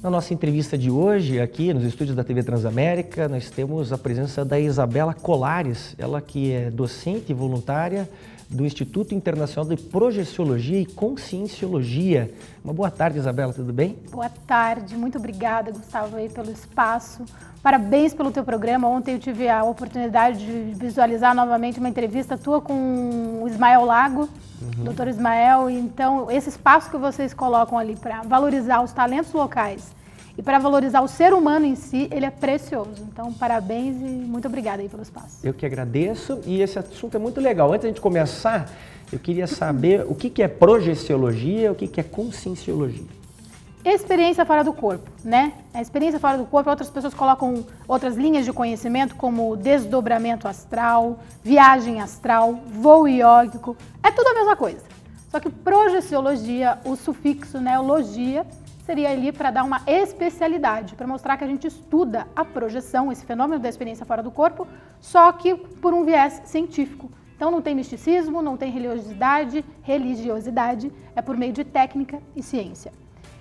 Na nossa entrevista de hoje, aqui nos estúdios da TV Transamérica, nós temos a presença da Isabela Colares, ela que é docente voluntária do Instituto Internacional de Projeciologia e Conscienciologia. Uma boa tarde, Isabela, tudo bem? Boa tarde, muito obrigada, Gustavo, aí, pelo espaço. Parabéns pelo teu programa. Ontem eu tive a oportunidade de visualizar novamente uma entrevista tua com o Ismael Lago, Dr. Ismael. Então, esse espaço que vocês colocam ali para valorizar os talentos locais e para valorizar o ser humano em si, ele é precioso. Então, parabéns e muito obrigada aí pelo espaço. Eu que agradeço, e esse assunto é muito legal. Antes de a gente começar, eu queria saber o que é projeciologia e o que é conscienciologia. Experiência fora do corpo, né? A experiência fora do corpo, outras pessoas colocam outras linhas de conhecimento, como desdobramento astral, viagem astral, voo iógico, é tudo a mesma coisa. Só que projeciologia, o sufixo, né, logia, seria ali para dar uma especialidade, para mostrar que a gente estuda a projeção, esse fenômeno da experiência fora do corpo, só que por um viés científico. Então não tem misticismo, não tem religiosidade, é por meio de técnica e ciência.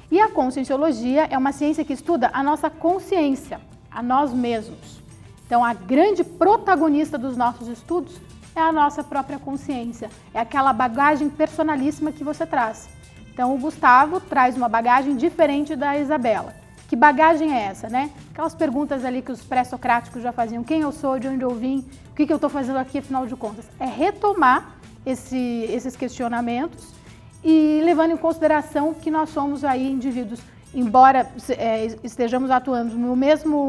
E a conscienciologia é uma ciência que estuda a nossa consciência, a nós mesmos. Então a grande protagonista dos nossos estudos é a nossa própria consciência, é aquela bagagem personalíssima que você traz. Então o Gustavo traz uma bagagem diferente da Isabela. Que bagagem é essa, né? Aquelas perguntas ali que os pré-socráticos já faziam, quem eu sou, de onde eu vim, o que eu estou fazendo aqui, afinal de contas. É retomar esses questionamentos e levando em consideração que nós somos aí indivíduos, embora estejamos atuando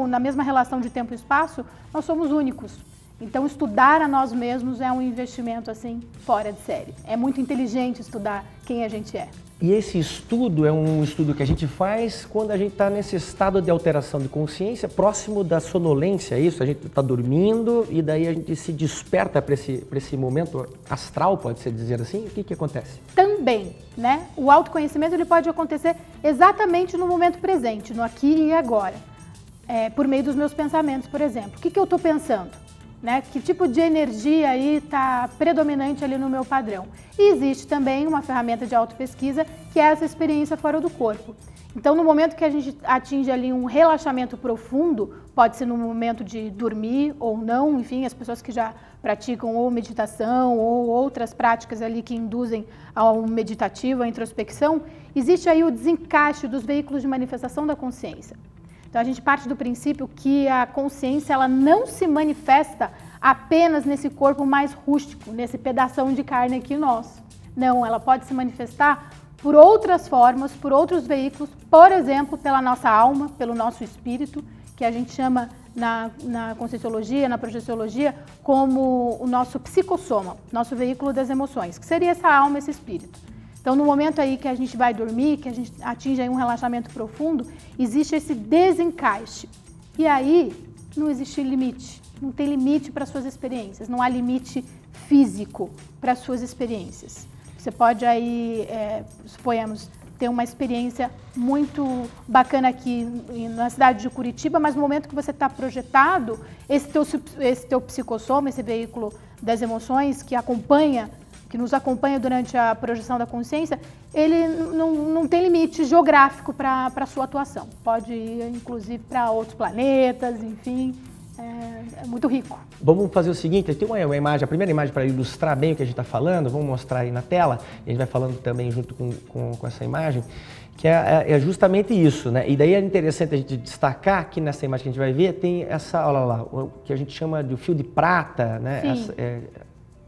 na mesma relação de tempo e espaço, nós somos únicos. Então estudar a nós mesmos é um investimento assim fora de série. É muito inteligente estudar quem a gente é. E esse estudo é um estudo que a gente faz quando a gente está nesse estado de alteração de consciência, próximo da sonolência, é isso? A gente está dormindo e daí a gente se desperta para esse momento astral, pode-se dizer assim? O que acontece? Também, né? O autoconhecimento ele pode acontecer exatamente no momento presente, no aqui e agora. Por meio dos meus pensamentos, por exemplo. O que eu estou pensando? Né? Que tipo de energia aí está predominante ali no meu padrão. E existe também uma ferramenta de autopesquisa que é essa experiência fora do corpo. Então, no momento que a gente atinge ali um relaxamento profundo, pode ser no momento de dormir ou não, enfim, as pessoas que já praticam ou meditação ou outras práticas ali que induzem ao meditativo, à introspecção, existe aí o desencaixe dos veículos de manifestação da consciência. Então a gente parte do princípio que a consciência ela não se manifesta apenas nesse corpo mais rústico, nesse pedação de carne aqui nosso. Não, ela pode se manifestar por outras formas, por outros veículos, por exemplo, pela nossa alma, pelo nosso espírito, que a gente chama na conscienciologia, na projeciologia, como o nosso psicossoma, nosso veículo das emoções, que seria essa alma, esse espírito. Então, no momento aí que a gente vai dormir, que a gente atinge aí um relaxamento profundo, existe esse desencaixe. E aí, não existe limite. Não tem limite para as suas experiências. Não há limite físico para as suas experiências. Você pode aí, suponhamos, ter uma experiência muito bacana aqui na cidade de Curitiba, mas no momento que você está projetado, esse teu psicossoma, esse veículo das emoções que nos acompanha durante a projeção da consciência, ele não tem limite geográfico para a sua atuação. Pode ir, inclusive, para outros planetas, enfim, é muito rico. Vamos fazer o seguinte, tem uma imagem, a primeira imagem para ilustrar bem o que a gente está falando, vamos mostrar aí na tela, e a gente vai falando também junto com essa imagem, que é justamente isso, né? E daí é interessante a gente destacar que nessa imagem que a gente vai ver, tem essa, olha lá, o que a gente chama de fio de prata, né? Sim.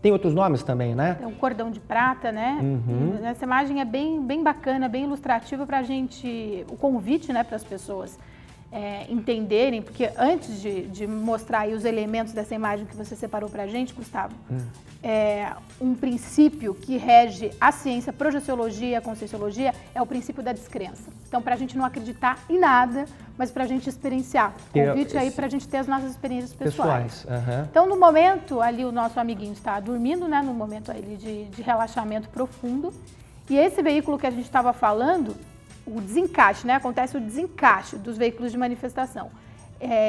Tem outros nomes também, né? Tem um cordão de prata, né? Essa imagem é bem bacana, bem ilustrativa para a gente, o convite, né, para as pessoas entenderem, porque antes de mostrar aí os elementos dessa imagem que você separou para a gente, Gustavo, um princípio que rege a ciência, a projeciologia e a conscienciologia é o princípio da descrença. Então, para a gente não acreditar em nada, mas para a gente experienciar. Convite aí para a gente ter as nossas experiências pessoais. Então, no momento ali, o nosso amiguinho está dormindo, né? No momento ali de relaxamento profundo. E esse veículo que a gente estava falando, o desencaixe, né? Acontece o desencaixe dos veículos de manifestação.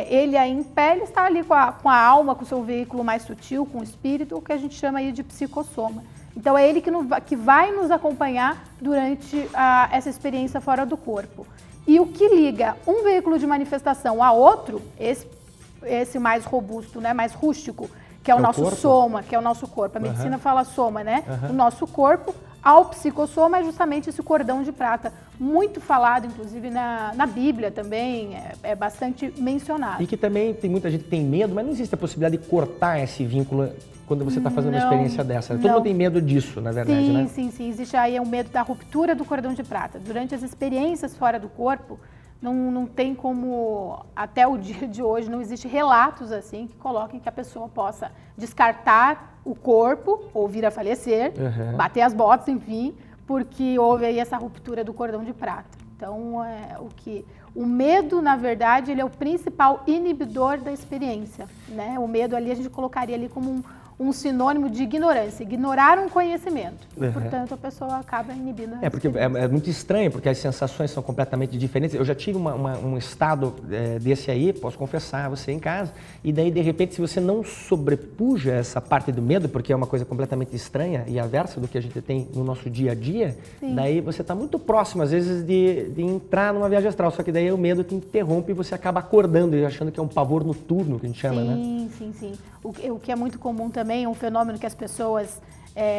Ele aí em pé, ele está ali com a alma, com o seu veículo mais sutil, com o espírito, o que a gente chama aí de psicossoma. Então é ele que vai nos acompanhar durante essa experiência fora do corpo. E o que liga um veículo de manifestação a outro, esse mais robusto, né, mais rústico, que é o nosso soma, que é o nosso corpo. A medicina fala soma, né? O nosso corpo ao psicossoma é justamente esse cordão de prata. Muito falado, inclusive, na Bíblia também, é bastante mencionado. E que também tem muita gente que tem medo, mas não existe a possibilidade de cortar esse vínculo quando você está fazendo uma experiência dessa. Todo mundo tem medo disso, na verdade, sim, né? Sim. Existe aí o medo da ruptura do cordão de prata. Durante as experiências fora do corpo, não tem como, até o dia de hoje, não existe relatos assim que coloquem que a pessoa possa descartar o corpo ou vir a falecer, bater as botas, enfim, porque houve aí essa ruptura do cordão de prata. Então, o medo, na verdade, ele é o principal inibidor da experiência, né? O medo ali a gente colocaria ali como um sinônimo de ignorância, ignorar um conhecimento. Portanto, a pessoa acaba inibindo a porque é muito estranho, porque as sensações são completamente diferentes. Eu já tive um estado desse aí, posso confessar, você em casa, e daí, de repente, se você não sobrepuja essa parte do medo, porque é uma coisa completamente estranha e aversa do que a gente tem no nosso dia a dia, daí você está muito próximo, às vezes, de entrar numa viagem astral, só que daí o medo te interrompe e você acaba acordando e achando que é um pavor noturno, que a gente chama, né? Sim. O que é muito comum também, um fenômeno que as pessoas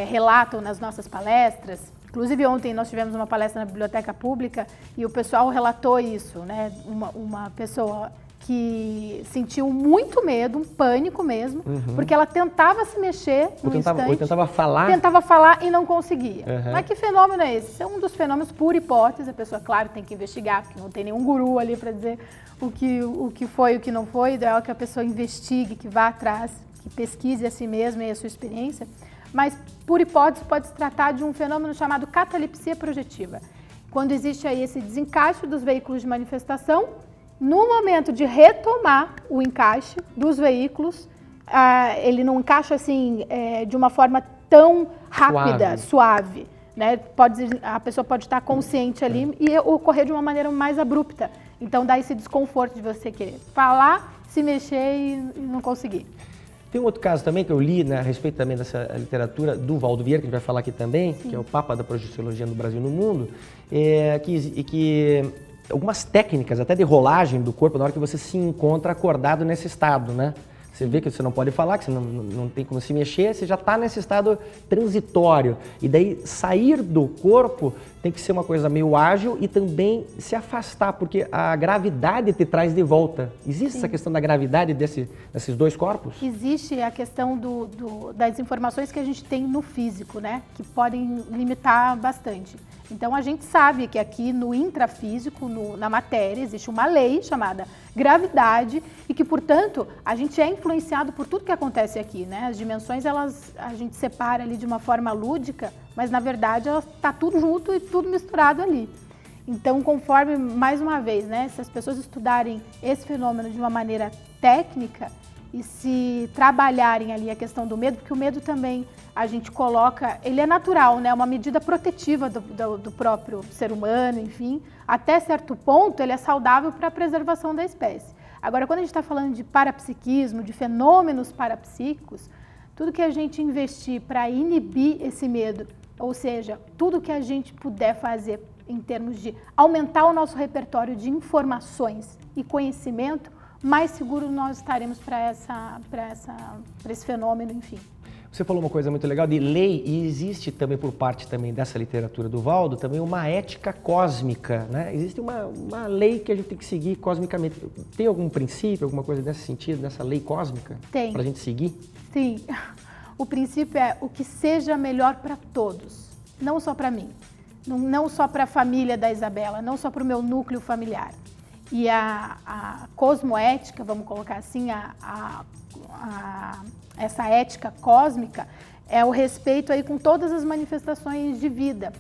relatam nas nossas palestras. Inclusive ontem nós tivemos uma palestra na biblioteca pública e o pessoal relatou isso, né? Uma pessoa que sentiu muito medo, um pânico mesmo, porque ela tentava se mexer no instante. Ou tentava falar. Tentava falar e não conseguia. Mas que fenômeno é esse? Esse é um dos fenômenos por hipótese. A pessoa, claro, tem que investigar, porque não tem nenhum guru ali para dizer o que foi e o que não foi. Ideal é que a pessoa investigue, que vá atrás, que pesquise a si mesma e a sua experiência. Mas, por hipótese, pode se tratar de um fenômeno chamado catalepsia projetiva. Quando existe aí esse desencaixe dos veículos de manifestação, no momento de retomar o encaixe dos veículos, ele não encaixa assim de uma forma tão rápida, suave, né? A pessoa pode estar consciente ali e ocorrer de uma maneira mais abrupta. Então dá esse desconforto de você querer falar, se mexer e não conseguir. Tem um outro caso também que eu li, né, a respeito também dessa literatura do Valdo Vieira, que a gente vai falar aqui também, que é o Papa da Projeciologia no Brasil e no mundo, que algumas técnicas até de rolagem do corpo na hora que você se encontra acordado nesse estado, né? Você vê que você não pode falar, que você não tem como se mexer, você já está nesse estado transitório. E daí sair do corpo tem que ser uma coisa meio ágil e também se afastar, porque a gravidade te traz de volta. Existe essa questão da gravidade desses dois corpos? Existe a questão das informações que a gente tem no físico, né? Que podem limitar bastante. Então, a gente sabe que aqui no intrafísico, na matéria, existe uma lei chamada gravidade e que, portanto, a gente é influenciado por tudo que acontece aqui, né? As dimensões, a gente separa ali de uma forma lúdica, mas, na verdade, está tudo junto e tudo misturado ali. Então, conforme, mais uma vez, né? Se as pessoas estudarem esse fenômeno de uma maneira técnica e se trabalharem ali a questão do medo, porque o medo também a gente coloca, ele é natural, né? Uma medida protetiva do próprio ser humano, enfim. Até certo ponto, ele é saudável para a preservação da espécie. Agora, quando a gente está falando de parapsiquismo, de fenômenos parapsíquicos, tudo que a gente investir para inibir esse medo, ou seja, tudo que a gente puder fazer em termos de aumentar o nosso repertório de informações e conhecimento, mais seguro nós estaremos para esse fenômeno, enfim. Você falou uma coisa muito legal de lei, e existe também por parte também dessa literatura do Valdo, também uma ética cósmica, né? Existe uma lei que a gente tem que seguir cosmicamente. Tem algum princípio, alguma coisa nesse sentido, nessa lei cósmica? Tem. Para a gente seguir? Sim. O princípio é o que seja melhor para todos, não só para mim, não só para a família da Isabela, não só para o meu núcleo familiar. E a cosmoética, vamos colocar assim, essa ética cósmica é o respeito aí com todas as manifestações de vida,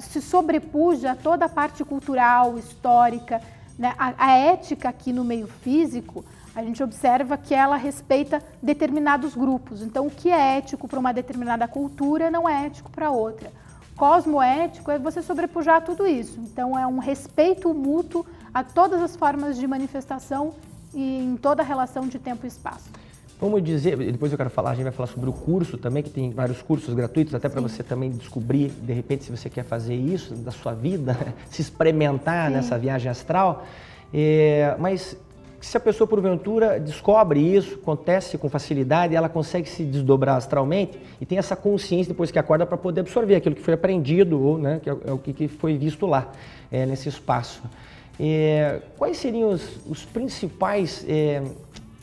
se sobrepuja a toda a parte cultural, histórica, né? A ética aqui no meio físico, a gente observa que ela respeita determinados grupos. Então, o que é ético para uma determinada cultura não é ético para outra. Cosmoético é você sobrepujar tudo isso. Então, é um respeito mútuo a todas as formas de manifestação e em toda a relação de tempo e espaço. vamos dizer, depois eu quero falar, a gente vai falar sobre o curso também, que tem vários cursos gratuitos, até para você também descobrir, de repente, se você quer fazer isso da sua vida, se experimentar nessa viagem astral. Mas se a pessoa, porventura, descobre isso, acontece com facilidade, ela consegue se desdobrar astralmente e tem essa consciência depois que acorda para poder absorver aquilo que foi aprendido ou, né, que é o que foi visto lá, nesse espaço. Quais seriam os principais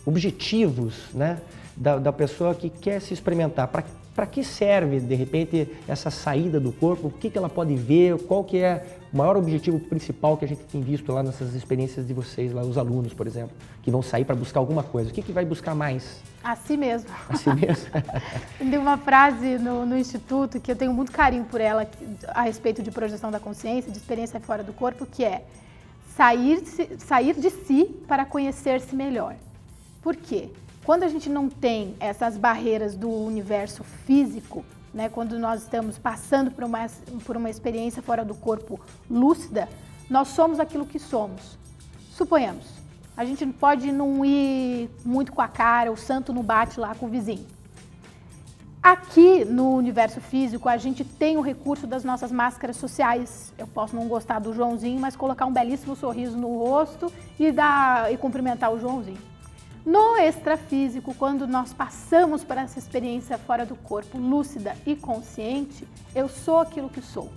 objetivos, né, da pessoa que quer se experimentar? Para que serve, de repente, essa saída do corpo? O que ela pode ver? Qual que é o maior objetivo principal que a gente tem visto lá nessas experiências de vocês, lá os alunos, por exemplo, que vão sair para buscar alguma coisa? O que vai buscar mais? A si mesmo. A si mesmo? Tem uma frase no Instituto que eu tenho muito carinho por ela a respeito de projeção da consciência, de experiência fora do corpo, que é sair de si para conhecer-se melhor. Por quê? Quando a gente não tem essas barreiras do universo físico, né, quando nós estamos passando por uma experiência fora do corpo lúcida, nós somos aquilo que somos. Suponhamos, a gente pode não ir muito com a cara, o santo não bate lá com o vizinho. Aqui no universo físico, a gente tem o recurso das nossas máscaras sociais. Eu posso não gostar do Joãozinho, mas colocar um belíssimo sorriso no rosto e cumprimentar o Joãozinho. No extrafísico, quando nós passamos por essa experiência fora do corpo, lúcida e consciente, eu sou aquilo que sou.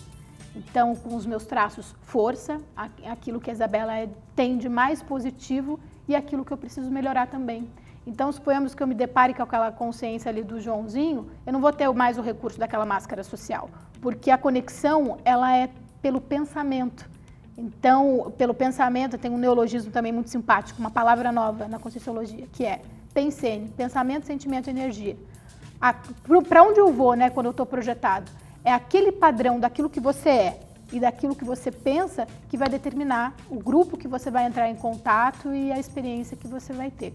Então, com os meus traços, força, aquilo que a Isabela tem de mais positivo e aquilo que eu preciso melhorar também. Então, suponhamos que eu me depare com aquela consciência ali do Joãozinho, eu não vou ter mais o recurso daquela máscara social, porque a conexão, ela é pelo pensamento. Então, pelo pensamento, tem um neologismo também muito simpático, uma palavra nova na Conscienciologia, que é pensene, pensamento, sentimento e energia. Para onde eu vou, né, quando eu estou projetado? É aquele padrão daquilo que você é e daquilo que você pensa que vai determinar o grupo que você vai entrar em contato e a experiência que você vai ter.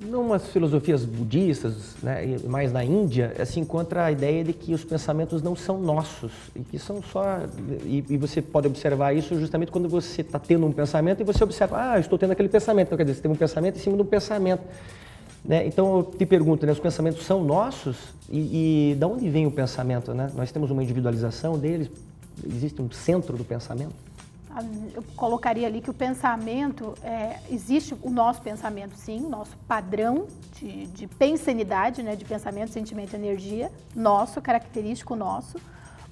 Numas filosofias budistas, né, mais na Índia, se encontra a ideia de que os pensamentos não são nossos e que são só... E você pode observar isso justamente quando você está tendo um pensamento e você observa, eu estou tendo aquele pensamento. Então, quer dizer, você tem um pensamento em cima de um pensamento. Né? Então, eu te pergunto, né, os pensamentos são nossos e de onde vem o pensamento? Né? Nós temos uma individualização deles? Existe um centro do pensamento? Eu colocaria ali que o pensamento, existe o nosso pensamento, sim, o nosso padrão de pensanidade, né, de pensamento, sentimento e energia, nosso, característico nosso,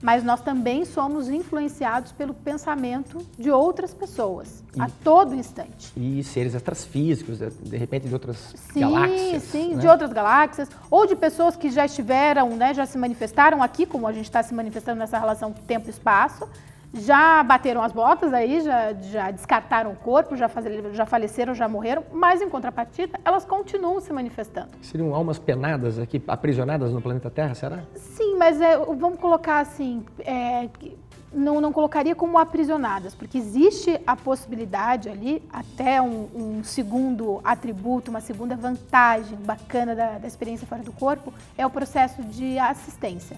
mas nós também somos influenciados pelo pensamento de outras pessoas, a todo instante. E seres extrafísicos, de repente de outras galáxias. Sim, né? De outras galáxias, ou de pessoas que já estiveram, né, já se manifestaram aqui, como a gente está se manifestando nessa relação tempo-espaço, já bateram as botas aí, já descartaram o corpo, já faleceram, já morreram, mas em contrapartida, elas continuam se manifestando. Seriam almas penadas aqui, aprisionadas no planeta Terra, será? Sim, mas vamos colocar assim, não colocaria como aprisionadas, porque existe a possibilidade ali, até um segundo atributo, uma segunda vantagem bacana da experiência fora do corpo, é o processo de assistência.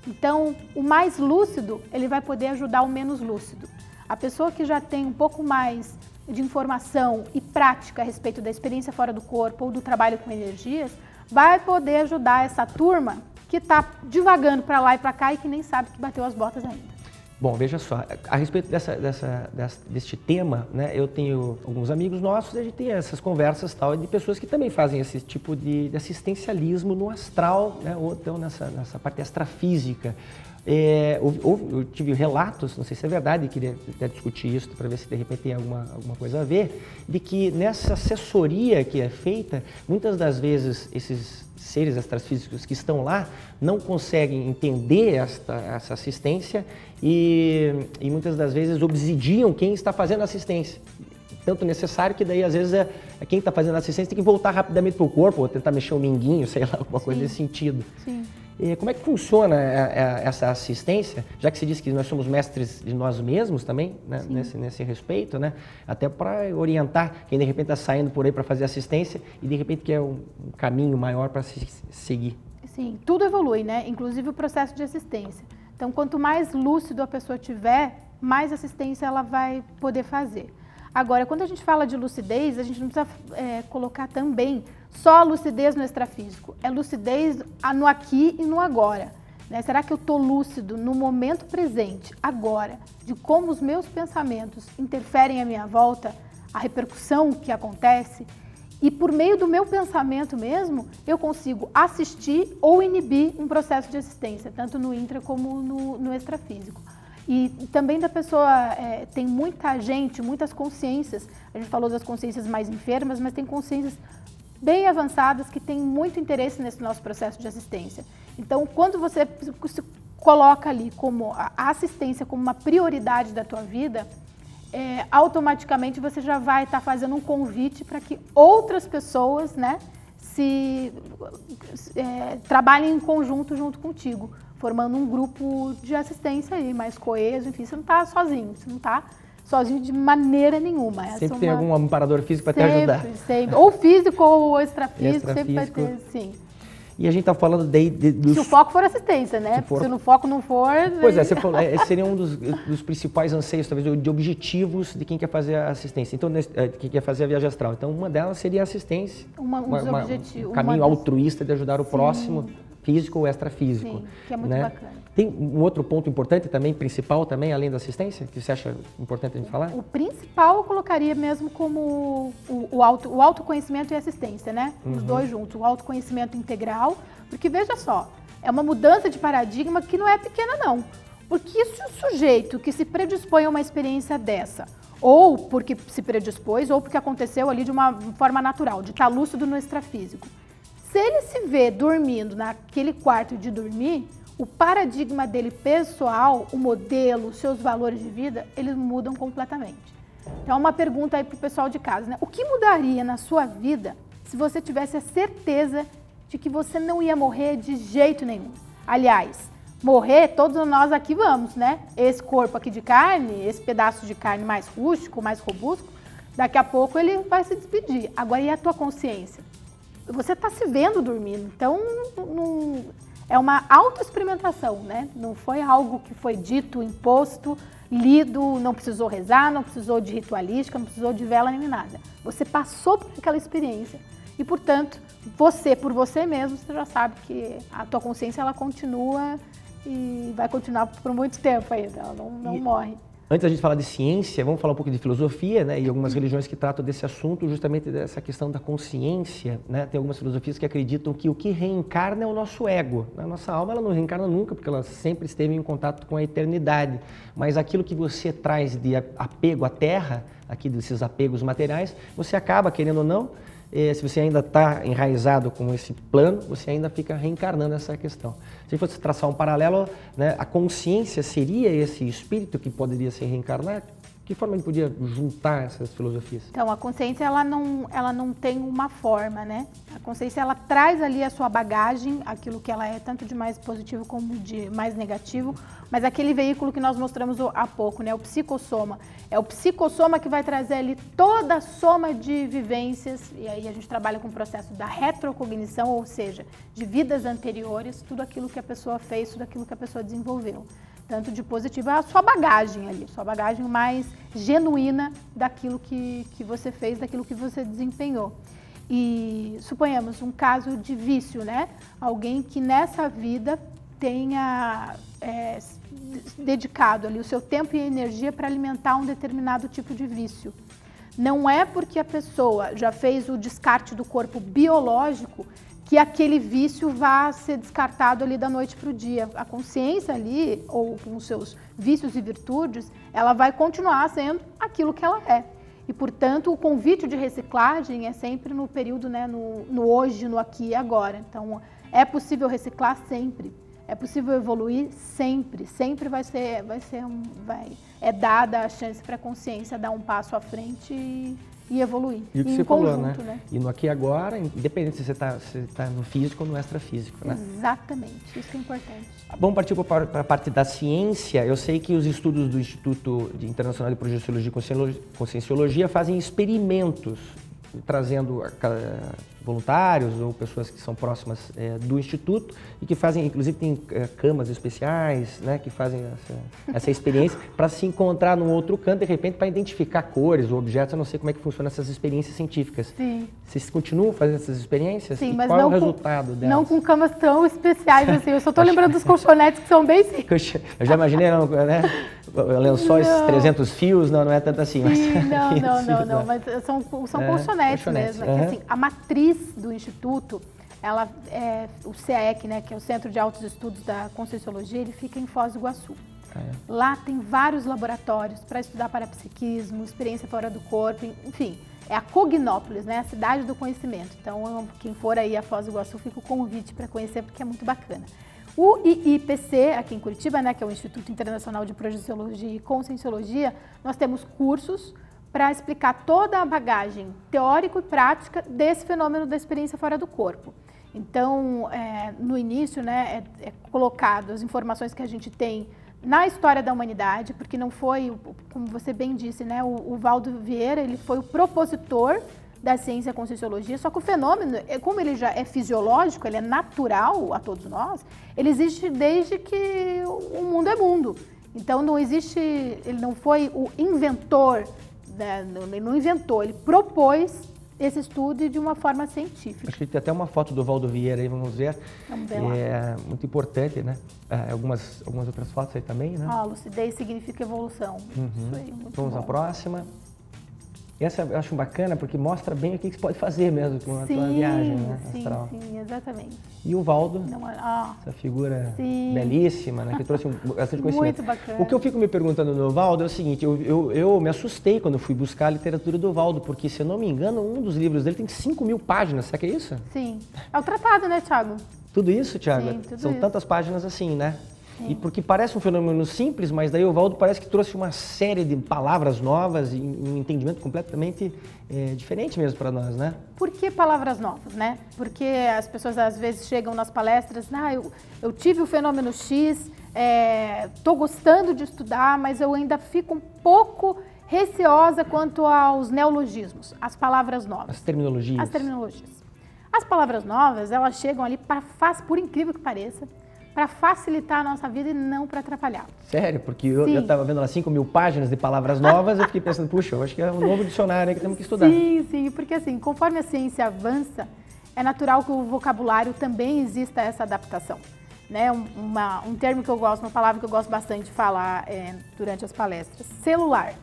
Então, o mais lúcido, ele vai poder ajudar o menos lúcido. A pessoa que já tem um pouco mais de informação e prática a respeito da experiência fora do corpo ou do trabalho com energias, vai poder ajudar essa turma que está divagando para lá e para cá e que nem sabe que bateu as botas ainda. Bom, veja só, a respeito deste tema, né, eu tenho alguns amigos nossos, a gente tem essas conversas tal, de pessoas que também fazem esse tipo de assistencialismo no astral, né, ou então nessa parte extrafísica. Eu tive relatos, não sei se é verdade, queria até discutir isso para ver se de repente tem alguma coisa a ver, de que nessa assessoria que é feita, muitas das vezes esses seres extrafísicos que estão lá não conseguem entender essa assistência e muitas das vezes obsidiam quem está fazendo a assistência. Tanto necessário que daí às vezes quem está fazendo a assistência tem que voltar rapidamente para o corpo ou tentar mexer o minguinho, sei lá, alguma coisa nesse sentido. Sim. E como é que funciona essa assistência, já que se diz que nós somos mestres de nós mesmos também, né, nesse respeito, né, até para orientar quem de repente está saindo por aí para fazer assistência e de repente quer um caminho maior para se seguir? Sim, tudo evolui, né? Inclusive o processo de assistência. Então, quanto mais lúcido a pessoa tiver, mais assistência ela vai poder fazer. Agora, quando a gente fala de lucidez, a gente não precisa colocar também só lucidez no extrafísico, é lucidez no aqui e no agora. Né? Será que eu estou lúcido no momento presente, agora, de como os meus pensamentos interferem à minha volta, a repercussão que acontece? E por meio do meu pensamento mesmo, eu consigo assistir ou inibir um processo de assistência, tanto no intra como no extrafísico. E também da pessoa, tem muita gente, muitas consciências, a gente falou das consciências mais enfermas, mas tem consciências bem avançadas que têm muito interesse nesse nosso processo de assistência. Então, quando você se coloca ali como a assistência como uma prioridade da tua vida, automaticamente você já vai estar fazendo um convite para que outras pessoas, né, trabalhem em conjunto junto contigo, formando um grupo de assistência aí, mais coeso, enfim, você não está sozinho, você não está sozinho de maneira nenhuma. Sempre tem algum amparador físico para te ajudar. Sempre, ou físico ou extrafísico, sempre vai ter, sim. E a gente está falando se o foco for assistência, né? Se o foco não for... Pois é, você falou, seria um dos principais anseios, talvez, de objetivos de quem quer fazer a assistência. Então, quem quer fazer a viagem astral. Então, uma delas seria a assistência. Um dos objetivos. Um caminho altruísta de ajudar o próximo, físico ou extrafísico. Sim, que é muito bacana. Tem um outro ponto importante também, principal também, além da assistência, que você acha importante a gente falar? O principal eu colocaria mesmo como o autoconhecimento e assistência, né? Os dois juntos, o autoconhecimento integral, porque veja só, é uma mudança de paradigma que não é pequena não. Porque se o sujeito que se predispõe a uma experiência dessa, ou porque se predispôs, ou porque aconteceu ali de uma forma natural, de estar lúcido no extrafísico, se ele se vê dormindo naquele quarto de dormir, o paradigma dele pessoal, o modelo, os seus valores de vida, eles mudam completamente. Então, uma pergunta aí para o pessoal de casa, né? O que mudaria na sua vida se você tivesse a certeza de que você não ia morrer de jeito nenhum? Aliás, morrer, todos nós aqui vamos, né? Esse corpo aqui de carne, esse pedaço de carne mais rústico, mais robusto, daqui a pouco ele vai se despedir. Agora, e a tua consciência? Você está se vendo dormindo, então é uma autoexperimentação, né? Não foi algo que foi dito, imposto, lido, não precisou rezar, não precisou de ritualística, não precisou de vela nem nada. Você passou por aquela experiência e, portanto, você, por você mesmo, você já sabe que a tua consciência ela continua e vai continuar por muito tempo ainda, ela não morre. Antes da gente falar de ciência, vamos falar um pouco de filosofia, né? E algumas religiões que tratam desse assunto, justamente dessa questão da consciência, né? Tem algumas filosofias que acreditam que o que reencarna é o nosso ego. A nossa alma ela não reencarna nunca, porque ela sempre esteve em contato com a eternidade. Mas aquilo que você traz de apego à terra, aqui desses apegos materiais, você acaba, querendo ou não, se você ainda está enraizado com esse plano, você ainda fica reencarnando essa questão. Se fosse traçar um paralelo, né, a consciência seria esse espírito que poderia ser reencarnado? Que forma a gente podia juntar essas filosofias? Então, a consciência ela não tem uma forma, né? A consciência ela traz ali a sua bagagem, aquilo que ela é, tanto de mais positivo como de mais negativo, mas aquele veículo que nós mostramos há pouco, né? O psicossoma. É o psicossoma que vai trazer ali toda a soma de vivências, e aí a gente trabalha com o processo da retrocognição, ou seja, de vidas anteriores, tudo aquilo que a pessoa fez, tudo aquilo que a pessoa desenvolveu. Tanto de positivo, a sua bagagem ali, sua bagagem mais genuína daquilo que você fez, daquilo que você desempenhou. E suponhamos um caso de vício, né? Alguém que nessa vida tenha dedicado ali o seu tempo e energia para alimentar um determinado tipo de vício. Não é porque a pessoa já fez o descarte do corpo biológico que aquele vício vá ser descartado ali da noite para o dia. A consciência ali, ou com os seus vícios e virtudes, ela vai continuar sendo aquilo que ela é. E, portanto, o convite de reciclagem é sempre no período, né, no hoje, no aqui e agora. Então, é possível reciclar sempre. É possível evoluir sempre. Sempre é dada a chance para a consciência dar um passo à frente e evoluir. E o que você falou, né? E no aqui e agora, independente se você está no físico ou no extrafísico, né? Exatamente, isso que é importante. Vamos partir para a parte da ciência. Eu sei que os estudos do Instituto Internacional de Projeciologia e Conscienciologia fazem experimentos trazendo voluntários ou pessoas que são próximas do Instituto e que fazem, inclusive tem camas especiais, né, que fazem essa experiência para se encontrar num outro canto, de repente, para identificar cores ou objetos. Eu não sei como é que funcionam essas experiências científicas. Sim. Vocês continuam fazendo essas experiências? Sim, e mas qual não é o resultado delas? Não com camas tão especiais assim. Eu só estou lembrando dos colchonetes que são bem simples. Eu já imaginei, né? Lençóis, 300 fios, não é tanto assim. Sim, mas, não, mas são colchonetes mesmo. É que, assim, a matriz do Instituto, ela o CAEC, né, que é o Centro de Altos Estudos da Conscienciologia, ele fica em Foz do Iguaçu. Lá tem vários laboratórios para estudar parapsiquismo, experiência fora do corpo, enfim. É a Cognópolis, né, a cidade do conhecimento. Então, quem for aí a Foz do Iguaçu, fica o convite para conhecer, porque é muito bacana. O IIPC, aqui em Curitiba, né, que é o Instituto Internacional de Projeciologia e Conscienciologia, nós temos cursos para explicar toda a bagagem teórica e prática desse fenômeno da experiência fora do corpo. Então, no início, né, é colocado as informações que a gente tem na história da humanidade, porque não foi, como você bem disse, né, o Valdo Vieira, ele foi o propositor da ciência da Conscienciologia, só que o fenômeno, como ele já é fisiológico, ele é natural a todos nós, ele existe desde que o mundo é mundo. Então não existe, ele não foi o inventor, né, ele não inventou, ele propôs esse estudo de uma forma científica. Acho que tem até uma foto do Valdo Vieira aí, vamos ver. Vamos ver lá. É muito importante, né? Algumas outras fotos aí também, né? Lucidez significa evolução. Isso aí, muito Vamos bom. à próxima. Essa eu acho bacana porque mostra bem o que você pode fazer mesmo com a tua viagem, né, astral. Sim, exatamente. E o Valdo, essa figura belíssima, né, que trouxe bastante conhecimento. Muito bacana. O que eu fico me perguntando no Valdo é o seguinte, eu me assustei quando fui buscar a literatura do Valdo, porque, se eu não me engano, um dos livros dele tem 5.000 páginas, será que é isso? Sim. É o tratado, né, Thiago? Tudo isso, Thiago? Sim, tudo São isso. tantas páginas assim, né? Sim. E porque parece um fenômeno simples, mas daí o Valdo parece que trouxe uma série de palavras novas e um entendimento completamente diferente mesmo para nós, né? Por que palavras novas, né? Porque as pessoas às vezes chegam nas palestras, eu tive o fenômeno X, estou gostando de estudar, mas eu ainda fico um pouco receosa quanto aos neologismos, as palavras novas. As terminologias. As terminologias. As palavras novas, elas chegam ali por incrível que pareça, para facilitar a nossa vida e não para atrapalhar. Sério? Porque eu estava vendo lá 5.000 páginas de palavras novas, eu fiquei pensando, puxa, eu acho que é um novo dicionário aí que temos que estudar. Sim, porque assim, conforme a ciência avança, é natural que o vocabulário também exista essa adaptação. Né? Um termo que eu gosto, uma palavra que eu gosto bastante de falar durante as palestras, celular.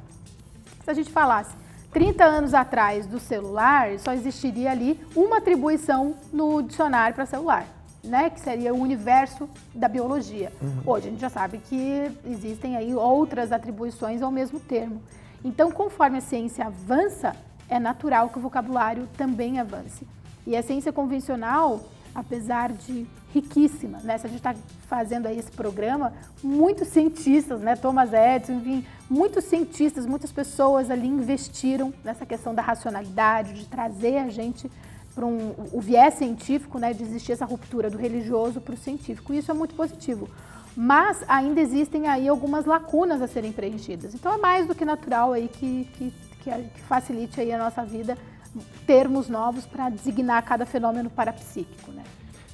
Se a gente falasse 30 anos atrás do celular, só existiria ali uma atribuição no dicionário para celular. Né, que seria o universo da biologia. Hoje a gente já sabe que existem aí outras atribuições ao mesmo termo. Então, conforme a ciência avança, é natural que o vocabulário também avance. E a ciência convencional, apesar de riquíssima, né, se a gente está fazendo aí esse programa, muitos cientistas, né, Thomas Edison, enfim, muitos cientistas, muitas pessoas ali investiram nessa questão da racionalidade, de trazer a gente para o viés científico, né, de existir essa ruptura do religioso para o científico. E isso é muito positivo. Mas ainda existem aí algumas lacunas a serem preenchidas. Então é mais do que natural aí que facilite aí a nossa vida termos novos para designar cada fenômeno parapsíquico, né?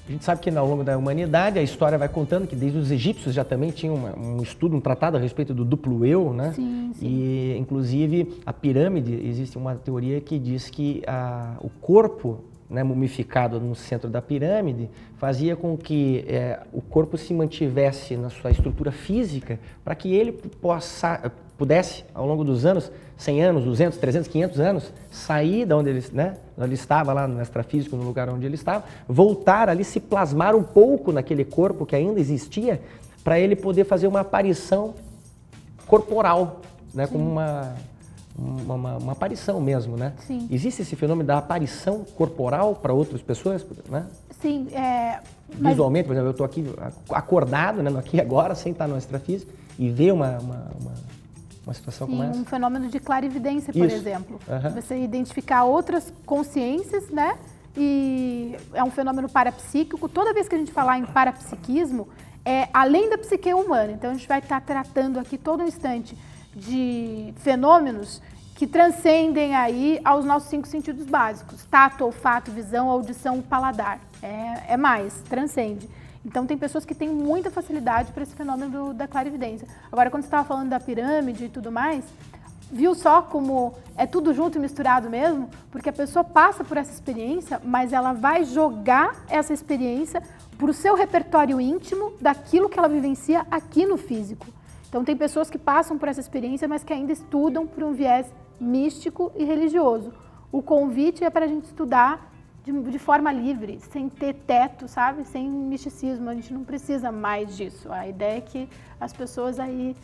A gente sabe que ao longo da humanidade a história vai contando que desde os egípcios já também tinha um estudo, um tratado a respeito do duplo eu, né? Sim. E inclusive a pirâmide, existe uma teoria que diz que o corpo, né, mumificado no centro da pirâmide fazia com que o corpo se mantivesse na sua estrutura física para que ele pudesse, ao longo dos anos, 100 anos, 200, 300, 500 anos, sair de onde ele, né, onde ele estava, lá no extrafísico, no lugar onde ele estava, voltar ali, se plasmar um pouco naquele corpo que ainda existia, para ele poder fazer uma aparição corporal, né, como uma aparição mesmo, né? Sim. Existe esse fenômeno da aparição corporal para outras pessoas, né? Sim, visualmente, por exemplo, eu estou aqui acordado, né, aqui agora, sem estar no extrafísico, e ver uma situação como essa. Um fenômeno de clarividência, por exemplo. Você identificar outras consciências, né? E é um fenômeno parapsíquico. Toda vez que a gente falar em parapsiquismo, é além da psique humana. Então a gente vai estar tratando aqui todo um instante de fenômenos que transcendem aí aos nossos 5 sentidos básicos. Tato, olfato, visão, audição, paladar. É mais, transcende. Então, tem pessoas que têm muita facilidade para esse fenômeno da clarividência. Agora, quando você estava falando da pirâmide e tudo mais, viu só como é tudo junto e misturado mesmo? Porque a pessoa passa por essa experiência, mas ela vai jogar essa experiência para o seu repertório íntimo daquilo que ela vivencia aqui no físico. Então, tem pessoas que passam por essa experiência, mas que ainda estudam por um viés místico e religioso. O convite é para a gente estudar de forma livre, sem ter teto, sabe? Sem misticismo, a gente não precisa mais disso. A ideia é que as pessoas aí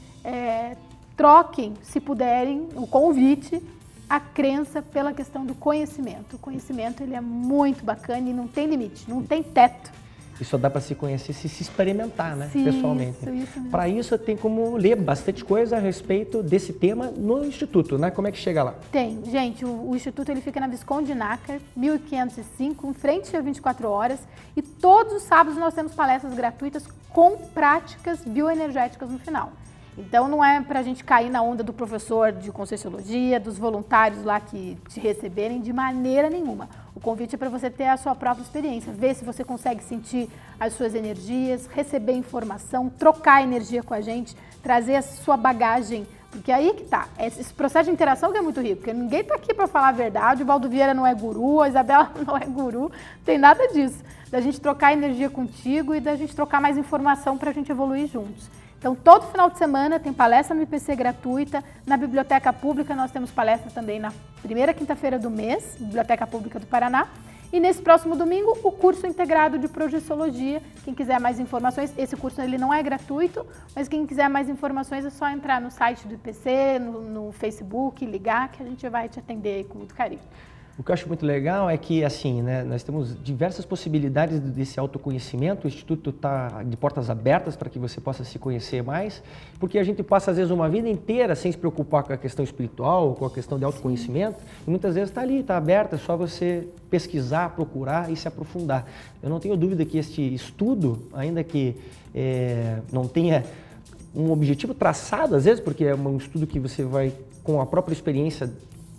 troquem, se puderem, o convite, a crença pela questão do conhecimento. O conhecimento ele é muito bacana e não tem limite, não tem teto. E só dá para se conhecer se experimentar, né? Sim, pessoalmente. Isso para isso, tem como ler bastante coisa a respeito desse tema no Instituto, né? Como é que chega lá? Tem. Gente, o Instituto ele fica na Visconde Nácar, 1505, em frente a 24 horas. E todos os sábados nós temos palestras gratuitas com práticas bioenergéticas no final. Então, não é para a gente cair na onda do professor de Conscienciologia, dos voluntários lá que te receberem, de maneira nenhuma. O convite é para você ter a sua própria experiência, ver se você consegue sentir as suas energias, receber informação, trocar energia com a gente, trazer a sua bagagem, porque aí que tá. Esse processo de interação que é muito rico, porque ninguém tá aqui para falar a verdade, o Valdo Vieira não é guru, a Isabela não é guru, não tem nada disso. Da gente trocar energia contigo e da gente trocar mais informação para a gente evoluir juntos. Então, todo final de semana tem palestra no IPC gratuita. Na Biblioteca Pública nós temos palestra também na primeira quinta-feira do mês, Biblioteca Pública do Paraná. E nesse próximo domingo, o curso integrado de Projeciologia. Quem quiser mais informações, esse curso ele não é gratuito, mas quem quiser mais informações é só entrar no site do IPC, no Facebook, ligar, que a gente vai te atender com muito carinho. O que eu acho muito legal é que, assim, né, nós temos diversas possibilidades desse autoconhecimento. O Instituto está de portas abertas para que você possa se conhecer mais, porque a gente passa, às vezes, uma vida inteira sem se preocupar com a questão espiritual, com a questão de autoconhecimento, e muitas vezes está ali, está aberto, é só você pesquisar, procurar e se aprofundar. Eu não tenho dúvida que este estudo, ainda que não tenha um objetivo traçado, às vezes, porque é um estudo que você vai, com a própria experiência,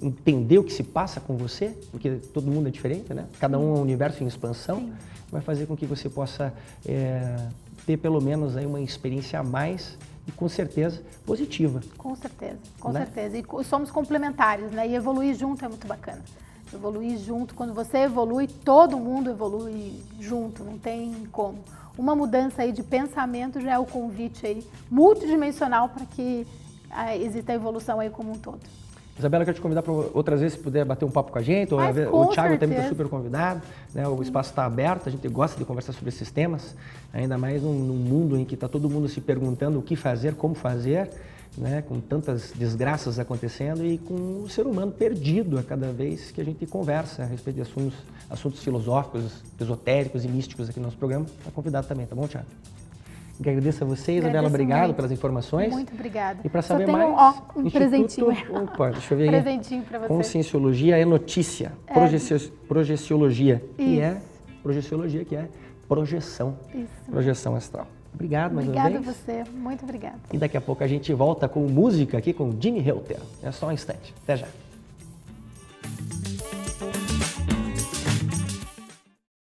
entender o que se passa com você, porque todo mundo é diferente, né? Cada um é um universo em expansão. Sim. Vai fazer com que você possa ter pelo menos aí uma experiência a mais e com certeza positiva. Com certeza, com certeza. E somos complementares, né? E evoluir junto é muito bacana. Evoluir junto, quando você evolui, todo mundo evolui junto, não tem como. Uma mudança aí de pensamento já é o convite aí multidimensional para que exista a evolução aí como um todo. Isabela, eu quero te convidar para outras vezes, se puder bater um papo com a gente. O Thiago também está super convidado, né? O espaço está aberto, a gente gosta de conversar sobre esses temas, ainda mais num mundo em que está todo mundo se perguntando o que fazer, como fazer, né? Com tantas desgraças acontecendo e com o ser humano perdido a cada vez que a gente conversa a respeito de assuntos filosóficos, esotéricos e místicos aqui no nosso programa. Está convidado também, tá bom, Thiago? Eu agradeço a você, Isabela, obrigado pelas informações. Muito obrigada. E para saber mais, um presentinho. Opa, deixa eu ver aí. Presentinho para você. Conscienciologia é notícia. Projeciologia, que é projeciologia, que é projeção. Isso. Projeção astral. Obrigado mais uma vez. Obrigada a você, muito obrigada. E daqui a pouco a gente volta com música aqui com Jimmy Helter. É só um instante. Até já.